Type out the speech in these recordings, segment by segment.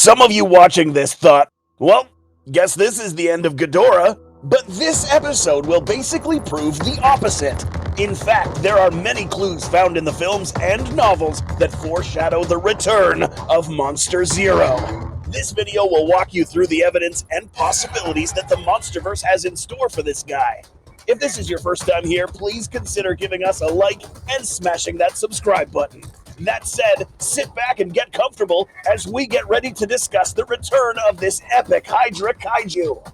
Some of you watching this thought, well, guess this is the end of Ghidorah, but this episode will basically prove the opposite. In fact, there are many clues found in the films and novels that foreshadow the return of Monster Zero. This video will walk you through the evidence and possibilities that the Monsterverse has in store for this guy. If this is your first time here, please consider giving us a like and smashing that subscribe button. That said, sit back and get comfortable as we get ready to discuss the return of this epic Hydra kaiju.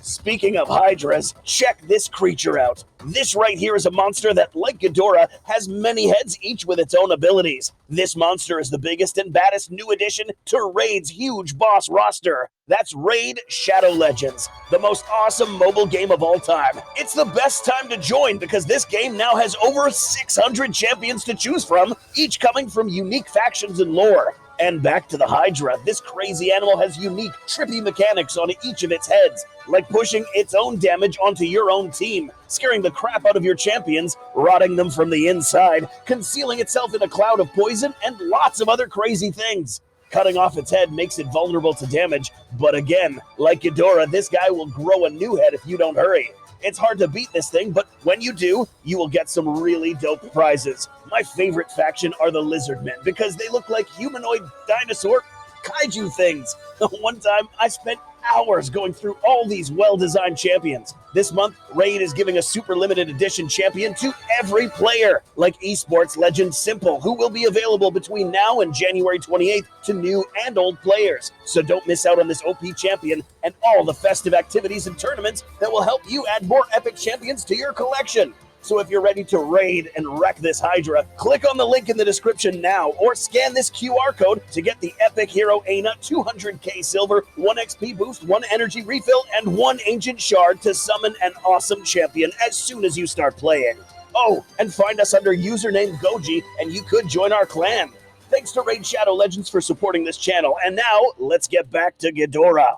Speaking of Hydras, check this creature out. This right here is a monster that, like Ghidorah, has many heads, each with its own abilities. This monster is the biggest and baddest new addition to Raid's huge boss roster. That's Raid Shadow Legends, the most awesome mobile game of all time. It's the best time to join because this game now has over 600 champions to choose from, each coming from unique factions and lore. And back to the Hydra, this crazy animal has unique, trippy mechanics on each of its heads, like pushing its own damage onto your own team, scaring the crap out of your champions, rotting them from the inside, concealing itself in a cloud of poison, and lots of other crazy things. Cutting off its head makes it vulnerable to damage, but again, like Ghidorah, this guy will grow a new head if you don't hurry. It's hard to beat this thing, but when you do, you will get some really dope prizes. My favorite faction are the Lizard Men because they look like humanoid dinosaur kaiju things. One time, I spent hours going through all these well-designed champions. This month, Raid is giving a super limited edition champion to every player, like esports legend Simple, who will be available between now and January 28th to new and old players. So don't miss out on this OP champion and all the festive activities and tournaments that will help you add more epic champions to your collection. So if you're ready to raid and wreck this Hydra, click on the link in the description now or scan this QR code to get the epic hero Aina 200k silver, 1 XP boost, 1 energy refill, and 1 ancient shard to summon an awesome champion as soon as you start playing. Oh, and find us under username Goji and you could join our clan. Thanks to Raid Shadow Legends for supporting this channel, and now let's get back to Ghidorah.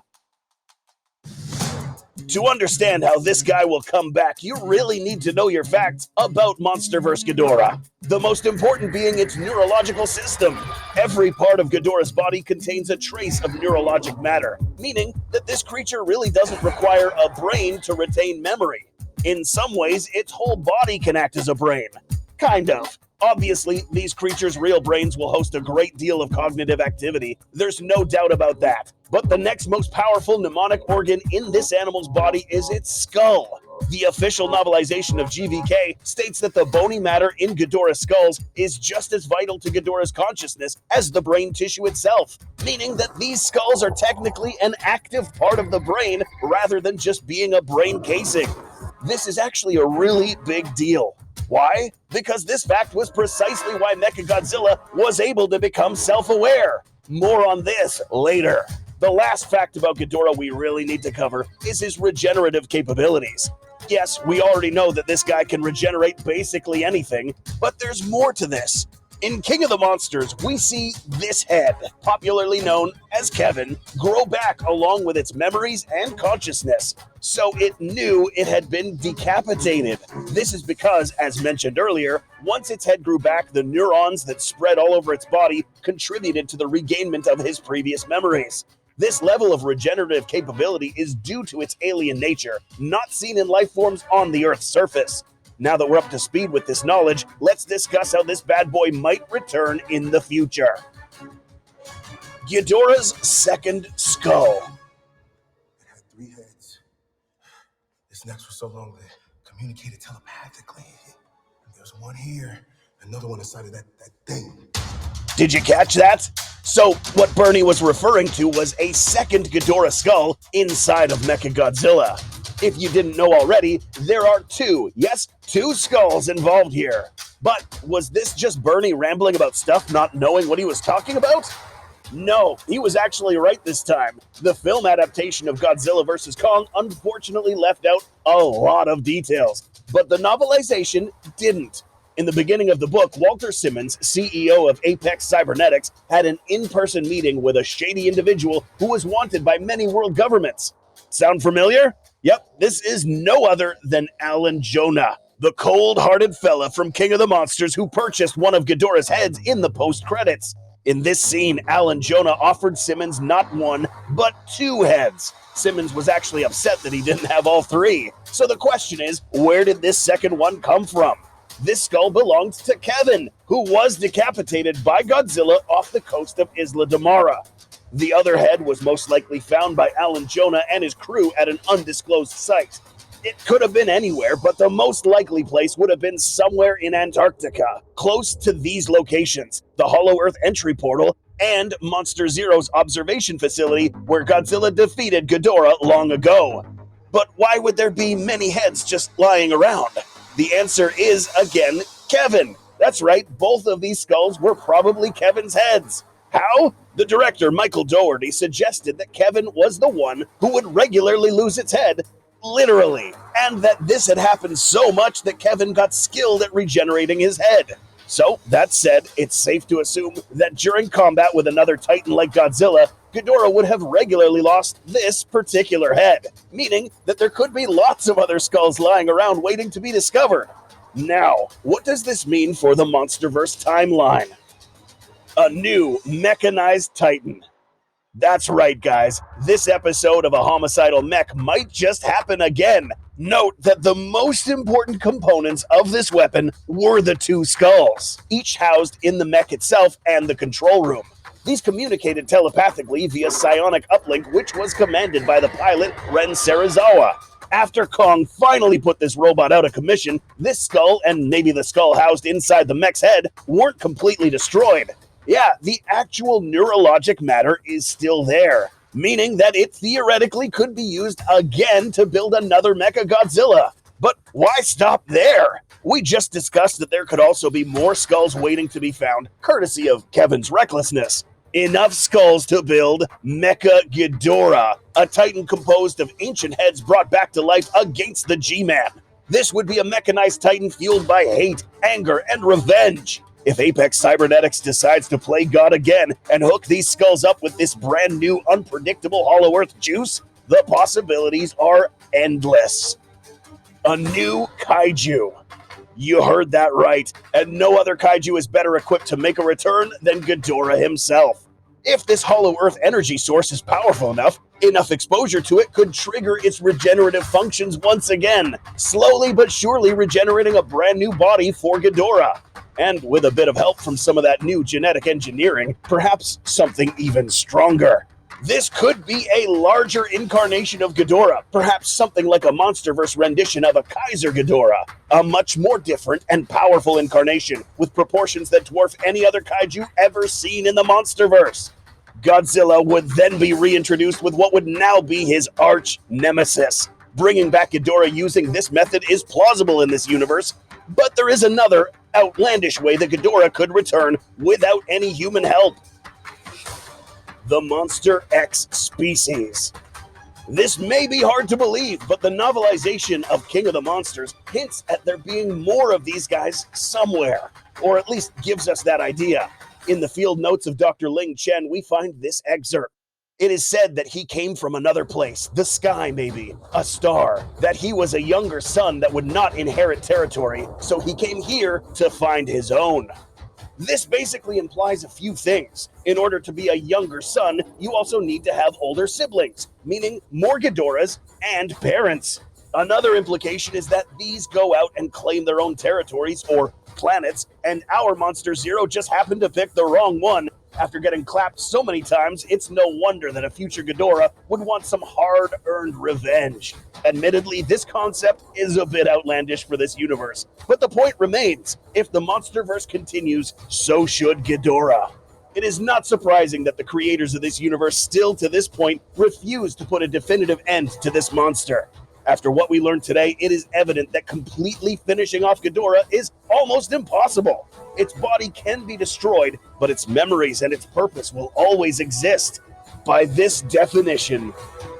To understand how this guy will come back, you really need to know your facts about Monsterverse Ghidorah. The most important being its neurological system. Every part of Ghidorah's body contains a trace of neurologic matter, meaning that this creature really doesn't require a brain to retain memory. In some ways, its whole body can act as a brain. Kind of. Obviously, these creatures' real brains will host a great deal of cognitive activity. There's no doubt about that. But the next most powerful mnemonic organ in this animal's body is its skull. The official novelization of GVK states that the bony matter in Ghidorah's skulls is just as vital to Ghidorah's consciousness as the brain tissue itself, meaning that these skulls are technically an active part of the brain rather than just being a brain casing. This is actually a really big deal. Why? Because this fact was precisely why Mechagodzilla was able to become self-aware. More on this later. The last fact about Ghidorah we really need to cover is his regenerative capabilities. Yes, we already know that this guy can regenerate basically anything, but there's more to this. In King of the Monsters, we see this head, popularly known as Kevin, grow back along with its memories and consciousness. So it knew it had been decapitated. This is because, as mentioned earlier, once its head grew back, the neurons that spread all over its body contributed to the regainment of his previous memories. This level of regenerative capability is due to its alien nature, not seen in life forms on the Earth's surface. Now that we're up to speed with this knowledge, let's discuss how this bad boy might return in the future. Ghidorah's second skull. It had 3 heads. Its necks were so long they communicated telepathically. There's one here, another one inside of that thing. Did you catch that? So, what Bernie was referring to was a second Ghidorah skull inside of Mechagodzilla. If you didn't know already, there are 2 skulls involved here. But was this just Bernie rambling about stuff, not knowing what he was talking about? No, he was actually right this time. The film adaptation of Godzilla vs. Kong unfortunately left out a lot of details, but the novelization didn't. In the beginning of the book, Walter Simmons, CEO of Apex Cybernetics, had an in-person meeting with a shady individual who was wanted by many world governments. Sound familiar? Yep, this is no other than Alan Jonah, the cold-hearted fella from King of the Monsters who purchased one of Ghidorah's heads in the post-credits. In this scene, Alan Jonah offered Simmons not one, but 2 heads. Simmons was actually upset that he didn't have all 3. So the question is, where did this second one come from? This skull belonged to Kevin, who was decapitated by Godzilla off the coast of Isla de Mara. The other head was most likely found by Alan Jonah and his crew at an undisclosed site. It could have been anywhere, but the most likely place would have been somewhere in Antarctica, close to these locations, the Hollow Earth entry portal and Monster Zero's observation facility where Godzilla defeated Ghidorah long ago. But why would there be many heads just lying around? The answer is, again, Kevin. That's right, both of these skulls were probably Kevin's heads. How? The director, Michael Dougherty, suggested that Kevin was the one who would regularly lose its head, literally, and that this had happened so much that Kevin got skilled at regenerating his head. So, that said, it's safe to assume that during combat with another Titan like Godzilla, Ghidorah would have regularly lost this particular head, meaning that there could be lots of other skulls lying around waiting to be discovered. Now, what does this mean for the MonsterVerse timeline? A new mechanized Titan. That's right, guys. This episode of A Homicidal Mech might just happen again. Note that the most important components of this weapon were the 2 skulls, each housed in the mech itself and the control room. These communicated telepathically via psionic uplink, which was commanded by the pilot, Ren Serizawa. After Kong finally put this robot out of commission, this skull, and maybe the skull housed inside the mech's head, weren't completely destroyed. Yeah, the actual neurologic matter is still there, meaning that it theoretically could be used again to build another Mechagodzilla. But why stop there? We just discussed that there could also be more skulls waiting to be found, courtesy of Kevin's recklessness. Enough skulls to build Mecha Ghidorah, a Titan composed of ancient heads brought back to life against the G-Man. This would be a mechanized Titan fueled by hate, anger, and revenge. If Apex Cybernetics decides to play God again and hook these skulls up with this brand new unpredictable Hollow Earth juice, the possibilities are endless. A new kaiju. You heard that right, and no other kaiju is better equipped to make a return than Ghidorah himself. If this Hollow Earth energy source is powerful enough exposure to it could trigger its regenerative functions once again, slowly but surely regenerating a brand new body for Ghidorah. And with a bit of help from some of that new genetic engineering, perhaps something even stronger. This could be a larger incarnation of Ghidorah, perhaps something like a MonsterVerse rendition of a Kaiser Ghidorah, a much more different and powerful incarnation with proportions that dwarf any other kaiju ever seen in the MonsterVerse. Godzilla would then be reintroduced with what would now be his arch nemesis. Bringing back Ghidorah using this method is plausible in this universe, but there is another outlandish way that Ghidorah could return without any human help. The Monster X species. This may be hard to believe, but the novelization of King of the Monsters hints at there being more of these guys somewhere, or at least gives us that idea. In the field notes of Dr. Ling Chen, we find this excerpt. It is said that he came from another place, the sky maybe, a star, that he was a younger son that would not inherit territory, so he came here to find his own. This basically implies a few things. In order to be a younger son, you also need to have older siblings, meaning more Ghidorahs and parents. Another implication is that these go out and claim their own territories or planets, and our Monster Zero just happened to pick the wrong one. After getting clapped so many times, it's no wonder that a future Ghidorah would want some hard-earned revenge. Admittedly, this concept is a bit outlandish for this universe, but the point remains, if the MonsterVerse continues, so should Ghidorah. It is not surprising that the creators of this universe still to this point refuse to put a definitive end to this monster. After what we learned today, it is evident that completely finishing off Ghidorah is almost impossible. Its body can be destroyed, but its memories and its purpose will always exist. By this definition,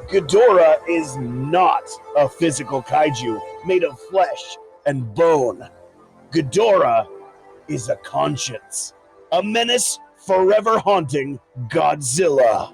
Ghidorah is not a physical kaiju made of flesh and bone. Ghidorah is a conscience, a menace forever haunting Godzilla.